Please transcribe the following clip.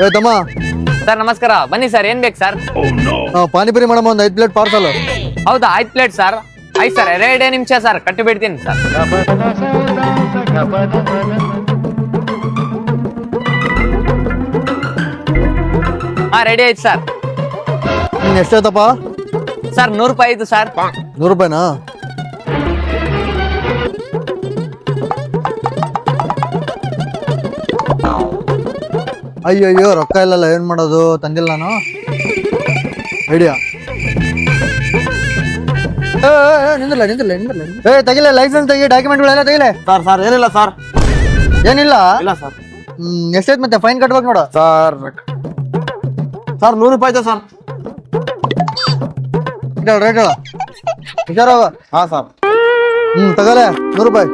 ಏ ತಮ್ಮ ಸರ್ ನಮಸ್ಕಾರ, ಬನ್ನಿ ಸರ್, ಏನ್ ಬೇಕು ಸರ್? ಪಾನಿಪುರಿ ಮಾಡಮ್ಮ ಒಂದು 5 ಪ್ಲೇಟ್ ಪಾರ್ಸಲ್. ಹೌದಾ, 5 ಪ್ಲೇಟ್ ಸರ್. ಆಯ್ತು ಸರ್, 2 ನಿಮಿಷ ಸರ್, ಕಟ್ಟಿ ಬಿಡ್ತೀನಿ ಸರ್. ಹಾ, ರೆಡಿ ಆಯ್ತು ಸರ್. ಎಷ್ಟಾಯ್ತಪ್ಪ? ಸರ್ 100 ರೂಪಾಯಿ ಆಯ್ತು ಸರ್. 100 ರೂಪಾಯಿನಾ? ಅಯ್ಯಯ್ಯೋ ರೊಕ್ಕ ಇಲ್ಲಲ್ಲ, ಏನ್ ಮಾಡೋದು? ತಂದಿಲ್ಲ ನಾನು. ಐಡಿಯಾ. ನಿಂದಿಲ್ಲ ನಿಂದಿಲ್ಲ ನಿಂದಿಲ್ಲ. ತೆಗಿಲೆ, ಲೈಸೆನ್ಸ್ ತೆಗಿ, ಡಾಕ್ಯುಮೆಂಟ್ಗಳೆಲ್ಲ ತೆಗಿಲೆ. ಸರ್ ಏನಿಲ್ಲ ಸರ್. ಏನಿಲ್ಲ? ಇಲ್ಲ ಸರ್. ಎಷ್ಟೈತ್ ಮತ್ತೆ ಫೈನ್ ಕಟ್ಬೇಕು ನೋಡು. ಸರ್ 100 ರೂಪಾಯಿ ಆಯ್ತಾ ಸರ್? ರೇಟ್ ಹೇಳ. ಹುಷಾರಾಗ. ಹಾ ಸರ್. ತಗಲೆ 100 ರೂಪಾಯಿ.